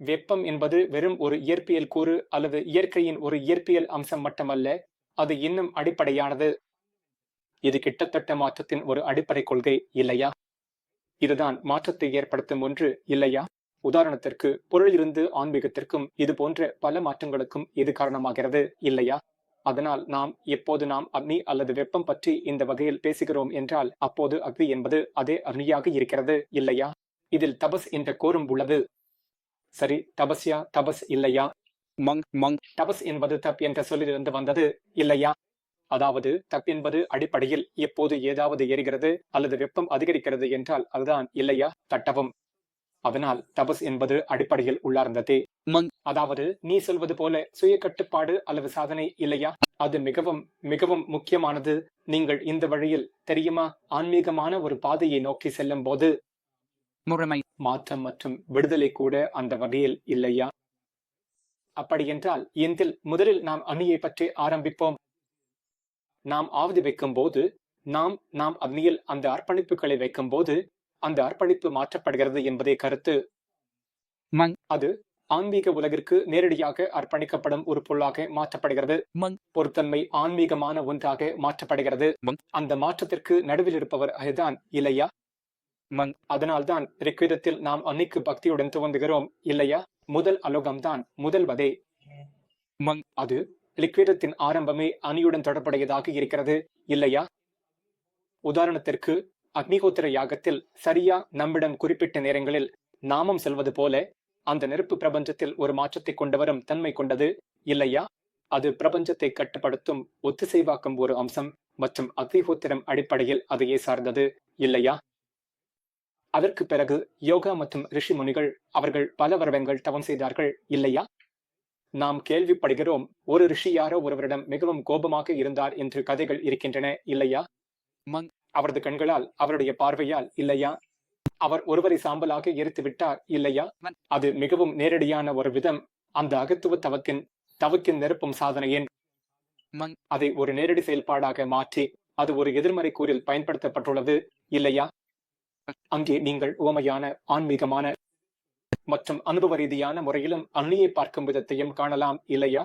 வெப்பம் என்பது வெறும் ஒரு இயற்பியல் கூறு அல்லது இயற்கையின் ஒரு இயற்பியல் அம்சம் மட்டுமல்ல, அது இன்னும் அடிப்படையானது. இது கிட்டத்தட்ட மாற்றத்தின் ஒரு அடிப்படை கொள்கை, இல்லையா? இதுதான் மாற்றத்தை ஏற்படுத்தும் ஒன்று, இல்லையா? உதாரணத்திற்கு, பொருளிலிருந்து ஆன்மீகத்திற்கும் இது போன்ற பல மாற்றங்களுக்கும் இது காரணமாகிறது, இல்லையா? அதனால் எப்போது நாம் அக்னி அல்லது வெப்பம் பற்றி இந்த வகையில் பேசுகிறோம் என்றால், அப்போது அக்னி என்பது அதே அக்னியாக இருக்கிறது, இல்லையா? இதில் தபஸ் என்ற கோரும் உள்ளது. சரி, தபஸ்யா, தபஸ் இல்லையா? தபஸ் என்பது தப் என்ற சொல்லிலிருந்து வந்தது, இல்லையா? அதாவது தப் என்பது அடிப்படையில் எப்போது ஏதாவது எரிகிறது அல்லது வெப்பம் அதிகரிக்கிறது என்றால் அதுதான், இல்லையா, தட்டவம். அதனால் தபஸ் என்பது அடிப்படையில் உள்ளார்ந்ததே. அதாவது நீ சொல்வது போல சுய கட்டுப்பாடு அல்லது சாதனை, இல்லையா? அது மிகவும் மிகவும் முக்கியமானது. நீங்கள் இந்த வழியில், தெரியுமா, ஆன்மீகமான ஒரு பாதையை நோக்கி செல்லும் போது மாற்றம் மற்றும் விடுதலை கூட அந்த வகையில், இல்லையா? அப்படியென்றால் இதில் முதலில் நாம் அக்னியை பற்றி ஆரம்பிப்போம். நாம் ஆவதி வைக்கும் போது, நாம் அக்னியில் அந்த அர்ப்பணிப்புகளை வைக்கும் போது அந்த அர்ப்பணிப்பு மாற்றப்படுகிறது என்பதே கருத்து. அது ஆன்மீக உலகிற்கு நேரடியாக அர்ப்பணிக்கப்படும் ஒரு பொருளாக மாற்றப்படுகிறது. பொருத்தன்மை ஆன்மீகமான ஒன்றாக மாற்றப்படுகிறது. அந்த மாற்றத்திற்கு நடுவில் இருப்பவர் அதுதான், இல்லையா? அதனால்தான் ரிக்வேதத்தில் நாம் அன்னைக்கு பக்தியுடன் துவங்குகிறோம், இல்லையா? முதல் அலோகம்தான் முதல் வதை. அது ரிக்வேதத்தின் ஆரம்பமே அணியுடன் தொடர்புடையதாக இருக்கிறது, இல்லையா? உதாரணத்திற்கு, அக்னிஹோத்திர யாகத்தில் சரியா நம்மிடம் குறிப்பிட்ட நேரங்களில் நாமம் செல்வது போல அந்த நெருப்பு பிரபஞ்சத்தில் ஒரு மாற்றத்தை கொண்டுவரும் தன்மை கொண்டது, இல்லையா? அது பிரபஞ்சத்தை கட்டுப்படுத்தும் ஒத்திசைவாக்கும் ஒரு அம்சம் மற்றும் அக்னிஹோத்திரம் அடிப்படையில் அதையே சார்ந்தது, இல்லையா? அதற்கு பிறகு யோகா மற்றும் ரிஷி முனிகள் அவர்கள் பல வருடங்கள் தவம் செய்தார்கள், இல்லையா? நாம் கேள்விப்படுகிறோம், ஒரு ரிஷி யாரோ ஒருவரிடம் மிகவும் கோபமாக இருந்தார் என்று கதைகள் இருக்கின்றன, இல்லையா? அவரது கண்களால், அவருடைய பார்வையால், இல்லையா? அவர் ஒருவரை சாம்பலாக எரித்து விட்டார், இல்லையா? அது மிகவும் நேரடியான ஒரு விதம். அந்த அகத்துவ தவக்கின் நெருப்பும் சாதனையின் அதை ஒரு நேரடி செயல்பாடாக மாற்றி அது ஒரு எதிர்மறை கூறில் பயன்படுத்தப்பட்டுள்ளது, இல்லையா? அங்கே நீங்கள் உவமையான, ஆன்மீகமான மற்றும் அனுபவ ரீதியான முறையிலும் அக்னியை பார்க்கும் விதத்தையும் காணலாம், இல்லையா?